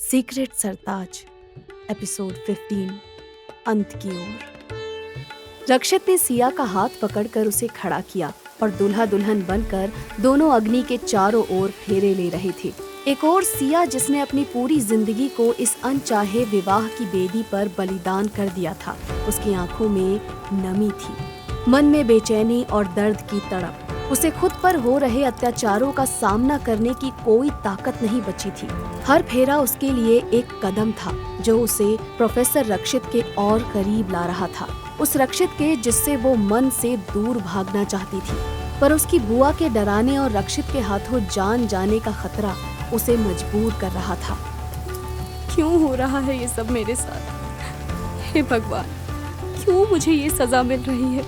Secret सरताज episode 15 अंत की ओर। रक्षित ने सिया का हाथ पकड़कर उसे खड़ा किया और दूल्हा दुल्हन बनकर दोनों अग्नि के चारों ओर फेरे ले रहे थे। एक और सिया जिसने अपनी पूरी जिंदगी को इस अनचाहे विवाह की बेदी पर बलिदान कर दिया था। उसकी आंखों में नमी थी, मन में बेचैनी और दर्द की तड़प। उसे खुद पर हो रहे अत्याचारों का सामना करने की कोई ताकत नहीं बची थी। हर फेरा उसके लिए एक कदम था जो उसे प्रोफेसर रक्षित के और करीब ला रहा था, उस रक्षित के जिससे वो मन से दूर भागना चाहती थी। पर उसकी बुआ के डराने और रक्षित के हाथों जान जाने का खतरा उसे मजबूर कर रहा था। क्यों हो रहा है ये सब मेरे साथ? हे भगवान, क्यों मुझे ये सजा मिल रही है?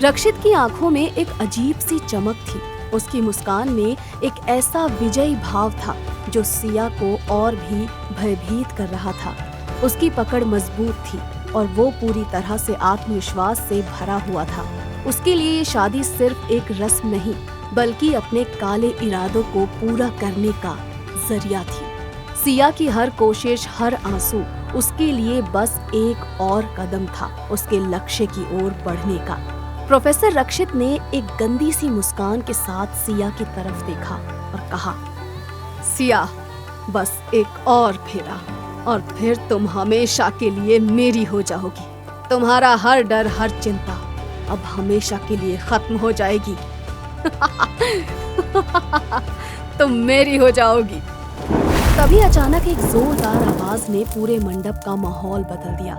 रक्षित की आंखों में एक अजीब सी चमक थी। उसकी मुस्कान में एक ऐसा विजयी भाव था जो सिया को और भी भयभीत कर रहा था। उसकी पकड़ मजबूत थी और वो पूरी तरह से आत्मविश्वास से भरा हुआ था। उसके लिए ये शादी सिर्फ एक रस्म नहीं, बल्कि अपने काले इरादों को पूरा करने का जरिया थी। सिया की हर कोशिश, हर आंसू उसके लिए बस एक और कदम था उसके लक्ष्य की ओर बढ़ने का। प्रोफेसर रक्षित ने एक गंदी सी मुस्कान के साथ सिया की तरफ देखा और कहा, सिया, बस एक और फेरा और फिर तुम हमेशा के लिए मेरी हो जाओगी। तुम्हारा हर डर, हर चिंता अब हमेशा के लिए खत्म हो जाएगी। तुम मेरी हो जाओगी। तभी अचानक एक जोरदार आवाज ने पूरे मंडप का माहौल बदल दिया।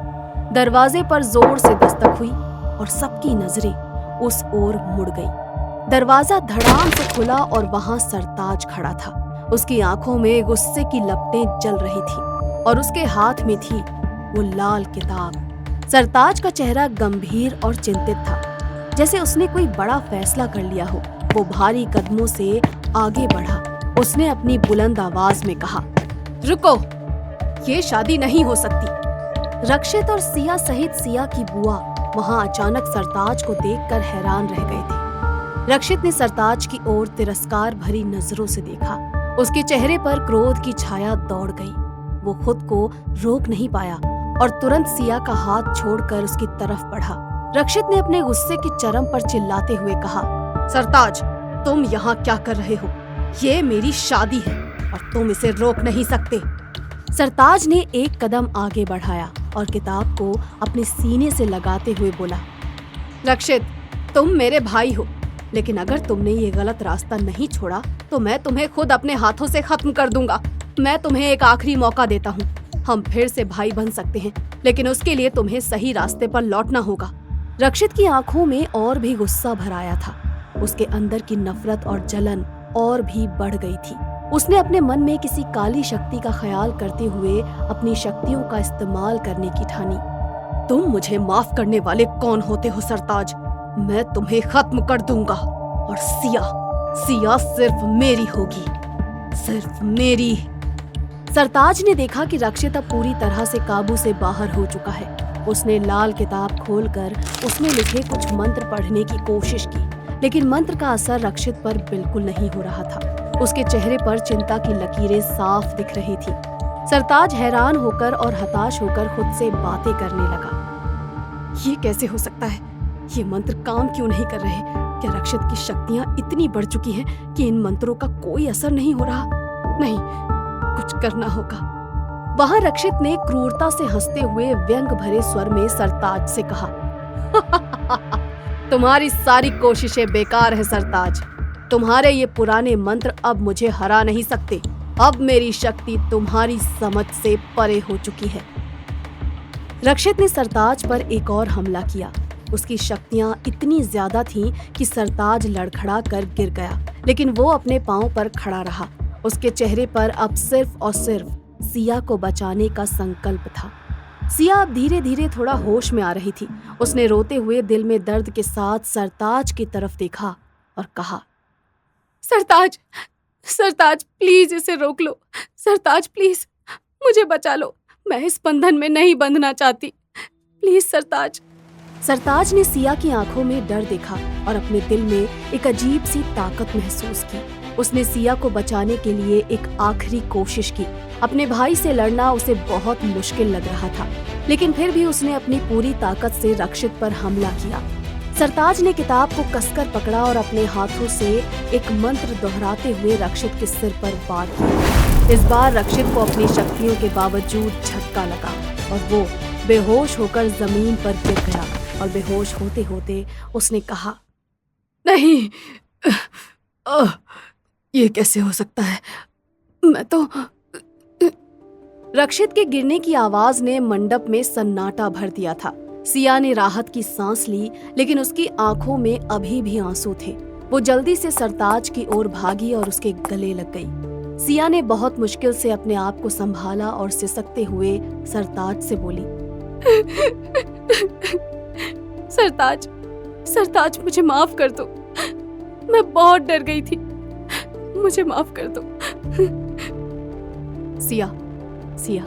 दरवाजे पर जोर से दस्तक हुई और सबकी नजरें उस ओर मुड़ गई। दरवाजा धड़ाम से खुला और वहां सरताज खड़ा था। उसकी आंखों में गुस्से की लपटें जल रही थी और उसके हाथ में थी वो लाल किताब। सरताज का चेहरा गंभीर और चिंतित था, जैसे उसने कोई बड़ा फैसला कर लिया हो। वो भारी कदमों से आगे बढ़ा। उसने अपनी बुलंद आवाज में कहा, रुको, ये शादी नहीं हो सकती। रक्षित और सिया सहित सिया की बुआ वहां अचानक सरताज को देखकर हैरान रह गए थे। रक्षित ने सरताज की ओर तिरस्कार भरी नजरों से देखा। उसके चेहरे पर क्रोध की छाया दौड़ गई। वो खुद को रोक नहीं पाया और तुरंत सिया का हाथ छोड़कर उसकी तरफ बढ़ा। रक्षित ने अपने गुस्से की चरम पर चिल्लाते हुए कहा, सरताज, तुम यहाँ क्या कर रहे हो? ये मेरी शादी है और तुम इसे रोक नहीं सकते। सरताज ने एक कदम आगे बढ़ाया और किताब को अपने सीने से लगाते हुए बोला, रक्षित, तुम मेरे भाई हो, लेकिन अगर तुमने ये गलत रास्ता नहीं छोड़ा तो मैं तुम्हें खुद अपने हाथों से खत्म कर दूंगा। मैं तुम्हें एक आखिरी मौका देता हूँ। हम फिर से भाई बन सकते हैं, लेकिन उसके लिए तुम्हें सही रास्ते पर लौटना होगा। रक्षित की आंखों में और भी गुस्सा भर आया था। उसके अंदर की नफरत और जलन और भी बढ़ गई थी। उसने अपने मन में किसी काली शक्ति का ख्याल करते हुए अपनी शक्तियों का इस्तेमाल करने की ठानी। तुम मुझे माफ करने वाले कौन होते हो सरताज? मैं तुम्हें खत्म कर दूंगा और सिया सिर्फ मेरी होगी, सिर्फ मेरी। सरताज ने देखा कि रक्षित अब पूरी तरह से काबू से बाहर हो चुका है। उसने लाल किताब खोलकर उसमें लिखे कुछ मंत्र पढ़ने की कोशिश की, लेकिन मंत्र का असर रक्षित पर बिल्कुल नहीं हो रहा था। उसके चेहरे पर चिंता की लकीरें साफ दिख रही थी। सरताज हैरान होकर और हताश होकर खुद से बातें करने लगा। ये कैसे हो सकता है? ये मंत्र काम क्यों नहीं कर रहे? क्या रक्षित की शक्तियां इतनी बढ़ चुकी हैं कि इन मंत्रों का कोई असर नहीं हो रहा? नहीं, कुछ करना होगा। वहां रक्षित ने क्रूरता से हंसते हुए व्यंग भरे स्वर में सरताज से कहा, तुम्हारी सारी कोशिशें बेकार है सरताज। तुम्हारे ये पुराने मंत्र अब मुझे हरा नहीं सकते। अब मेरी शक्ति तुम्हारी समझ से परे हो चुकी है। रक्षित ने सरताज पर एक और हमला किया। उसकी शक्तियां इतनी ज्यादा थीं कि सरताज लड़खड़ा कर गिर गया, लेकिन वो अपने पांव पर खड़ा रहा। उसके चेहरे पर अब सिर्फ और सिर्फ सिया को बचाने का संकल्प था। सिया अब धीरे धीरे थोड़ा होश में आ रही थी। उसने रोते हुए दिल में दर्द के साथ सरताज की तरफ देखा और कहा, सरताज, प्लीज इसे रोक लो। सरताज, प्लीज मुझे बचा लो। मैं इस बंधन में नहीं बंधना चाहती। प्लीज सरताज। सरताज ने सिया की आंखों में डर देखा और अपने दिल में एक अजीब सी ताकत महसूस की। उसने सिया को बचाने के लिए एक आखिरी कोशिश की। अपने भाई से लड़ना उसे बहुत मुश्किल लग रहा था, लेकिन फिर भी उसने अपनी पूरी ताकत से रक्षित पर हमला किया। सरताज ने किताब को कसकर पकड़ा और अपने हाथों से एक मंत्र दोहराते हुए रक्षित के सिर पर वार किया। इस बार रक्षित को अपनी शक्तियों के बावजूद झटका लगा और वो बेहोश होकर जमीन पर गिर गया और बेहोश होते होते उसने कहा, नहीं, ये कैसे हो सकता है? मैं तो। रक्षित के गिरने की आवाज ने मंडप में सन्नाटा भर दिया था। सिया ने राहत की सांस ली, लेकिन उसकी आंखों में अभी भी आंसू थे। वो जल्दी से सरताज की ओर भागी और उसके गले लग गई। सिया ने बहुत मुश्किल से अपने आप को संभाला और सिसकते हुए सरताज से बोली, सरताज, सरताज, मुझे माफ कर दो। मैं बहुत डर गई थी, मुझे माफ कर दो। सिया, सिया,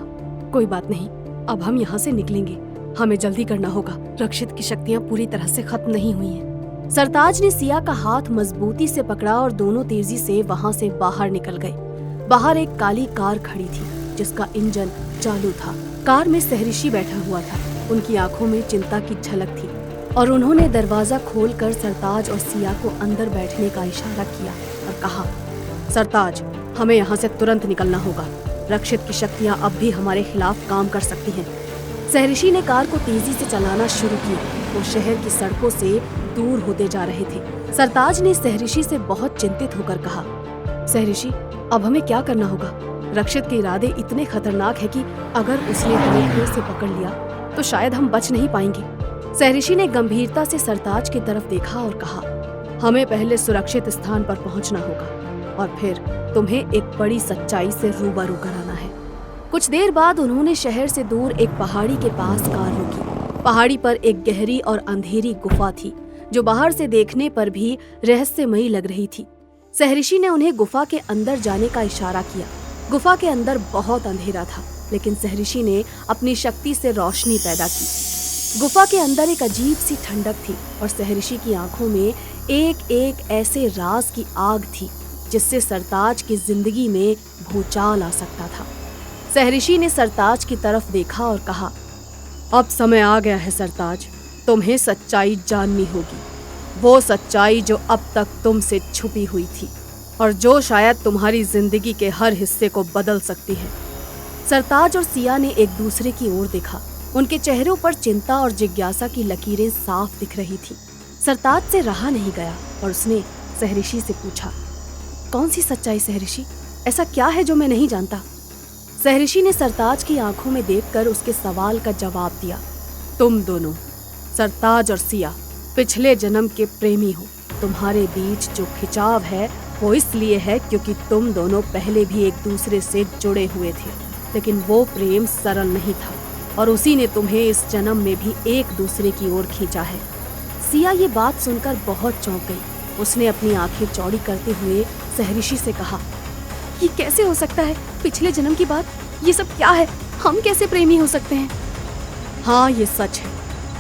कोई बात नहीं, अब हम यहाँ से निकलेंगे। हमें जल्दी करना होगा, रक्षित की शक्तियाँ पूरी तरह से खत्म नहीं हुई हैं। सरताज ने सिया का हाथ मजबूती से पकड़ा और दोनों तेजी से वहाँ से बाहर निकल गए। बाहर एक काली कार खड़ी थी जिसका इंजन चालू था। कार में सहरिशी बैठा हुआ था। उनकी आंखों में चिंता की झलक थी और उन्होंने दरवाजा खोलकर सरताज और सिया को अंदर बैठने का इशारा किया और कहा, सरताज, हमें यहाँ से तुरंत निकलना होगा। रक्षित की शक्तियाँ अब भी हमारे खिलाफ काम कर सकती हैं। सहरिशी ने कार को तेजी से चलाना शुरू किया। वो शहर की सड़कों से दूर होते जा रहे थे। सरताज ने सहरिशी से बहुत चिंतित होकर कहा, सहरिशी, अब हमें क्या करना होगा? रक्षित के इरादे इतने खतरनाक है कि अगर उसने हमें फिर से पकड़ लिया तो शायद हम बच नहीं पाएंगे। सहरिशी ने गंभीरता से सरताज की तरफ देखा और कहा, हमें पहले सुरक्षित स्थान पर पहुंचना होगा और फिर तुम्हें एक बड़ी सच्चाई से रूबरू कराना है। कुछ देर बाद उन्होंने शहर से दूर एक पहाड़ी के पास कार रोकी। पहाड़ी पर एक गहरी और अंधेरी गुफा थी जो बाहर से देखने पर भी रहस्यमयी लग रही थी। सहरिशी ने उन्हें गुफा के अंदर जाने का इशारा किया। गुफा के अंदर बहुत अंधेरा था, लेकिन सहरिशी ने अपनी शक्ति से रोशनी पैदा की। गुफा के अंदर एक अजीब सी ठंडक थी और सहरिशी की आंखों में एक एक ऐसे राज की आग थी जिससे सरताज की जिंदगी में भूचाल आ सकता था। सहरिशी ने सरताज की तरफ देखा और कहा, अब समय आ गया है सरताज, तुम्हें सच्चाई जाननी होगी। वो सच्चाई जो अब तक तुमसे छुपी हुई थी और जो शायद तुम्हारी जिंदगी के हर हिस्से को बदल सकती है। सरताज और सिया ने एक दूसरे की ओर देखा। उनके चेहरों पर चिंता और जिज्ञासा की लकीरें साफ दिख रही थी। सरताज से रहा नहीं गया और उसने सहरिशी से पूछा, कौन सी सच्चाई सहरिशी? ऐसा क्या है जो मैं नहीं जानता? सहरिशी ने सरताज की आंखों में देखकर उसके सवाल का जवाब दिया, तुम दोनों, सरताज और सिया, पिछले जन्म के प्रेमी हो। तुम्हारे बीच जो खिंचाव है वो इसलिए है क्योंकि तुम दोनों पहले भी एक दूसरे से जुड़े हुए थे, लेकिन वो प्रेम सरल नहीं था और उसी ने तुम्हें इस जन्म में भी एक दूसरे की ओर खींचा है। सिया ये बात सुनकर बहुत चौंक गई। उसने अपनी आंखें चौड़ी करते हुए सहरिशी से कहा, ये कैसे हो सकता है? पिछले जन्म की बात, ये सब क्या है? हम कैसे प्रेमी हो सकते हैं? हाँ, ये सच है।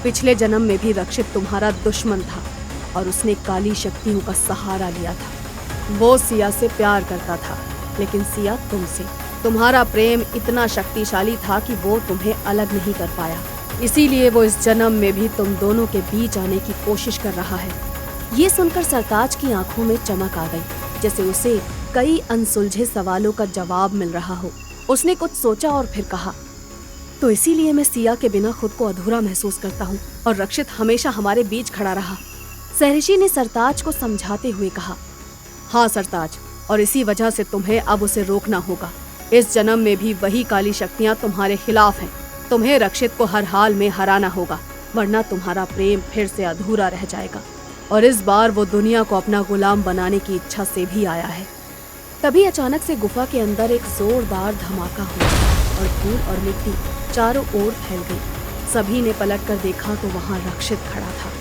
पिछले जन्म में भी रक्षित तुम्हारा दुश्मन था और उसने काली शक्तियों का सहारा लिया था। वो सिया से प्यार करता था, लेकिन सिया तुमसे। तुम्हारा प्रेम इतना शक्तिशाली था कि वो तुम्हें अलग नहीं कर पाया। इसीलिए वो इस जन्म में भी तुम दोनों के बीच आने की कोशिश कर रहा है। ये सुनकर सरताज की आंखों में चमक आ गई, जैसे उसे कई अनसुलझे सवालों का जवाब मिल रहा हो। उसने कुछ सोचा और फिर कहा, तो इसीलिए मैं सिया के बिना खुद को अधूरा महसूस करता हूँ और रक्षित हमेशा हमारे बीच खड़ा रहा। सहरिशी ने सरताज को समझाते हुए कहा, हाँ सरताज, और इसी वजह से तुम्हें अब उसे रोकना होगा। इस जन्म में भी वही काली शक्तियाँ तुम्हारे खिलाफ हैं। तुम्हें रक्षित को हर हाल में हराना होगा, वरना तुम्हारा प्रेम फिर से अधूरा रह जाएगा। और इस बार वो दुनिया को अपना गुलाम बनाने की इच्छा से भी आया है। तभी अचानक से गुफा के अंदर एक जोरदार धमाका हुआ और धूल और मिट्टी चारों ओर फैल गई। सभी ने पलटकर देखा तो वहां रक्षित खड़ा था।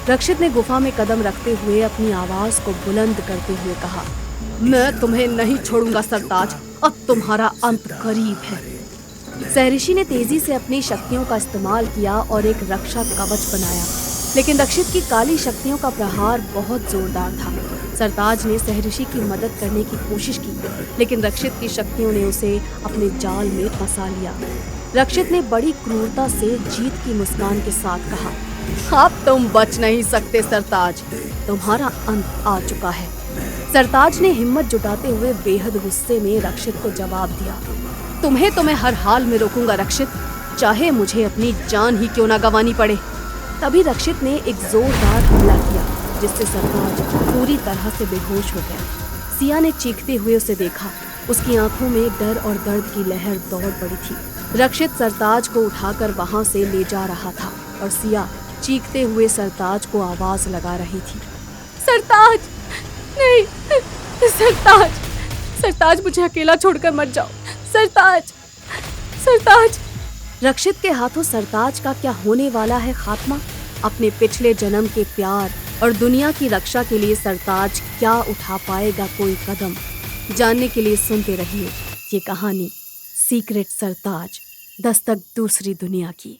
रक्षित ने गुफा में कदम रखते हुए अपनी आवाज को बुलंद करते हुए कहा, मैं तुम्हें नहीं छोड़ूंगा सरताज, अब तुम्हारा अंत करीब है। सहरिशी ने तेजी से अपनी शक्तियों का इस्तेमाल किया और एक रक्षा कवच बनाया, लेकिन रक्षित की काली शक्तियों का प्रहार बहुत जोरदार था। सरताज ने सहर्षि की मदद करने की कोशिश की, लेकिन रक्षित की शक्तियों ने उसे अपने जाल में फंसा लिया। रक्षित ने बड़ी क्रूरता से जीत की मुस्कान के साथ कहा, अब तुम बच नहीं सकते सरताज, तुम्हारा अंत आ चुका है। सरताज ने हिम्मत जुटाते हुए बेहद गुस्से में रक्षित को जवाब दिया, तुम्हें तो मैं हर हाल में रोकूंगा रक्षित, चाहे मुझे अपनी जान ही क्यों ना गंवानी पड़े। तभी रक्षित ने एक जोरदार हमला किया, जिससे सरताज पूरी तरह से बेहोश हो गया। सिया ने चीखते हुए उसे देखा। उसकी आंखों में डर और दर्द की लहर दौड़ पड़ी थी। रक्षित सरताज को उठाकर वहां से ले जा रहा था और सिया चीखते हुए सरताज को आवाज लगा रही थी, सरताज नहीं, सरताज, सरताज मुझे अकेला छोड़कर मत जाओ, सरताज, सरताज। रक्षित के हाथों सरताज का क्या होने वाला है खात्मा? अपने पिछले जन्म के प्यार और दुनिया की रक्षा के लिए सरताज क्या उठा पाएगा कोई कदम? जानने के लिए सुनते रहिए ये कहानी सीक्रेट सरताज, दस्तक दूसरी दुनिया की।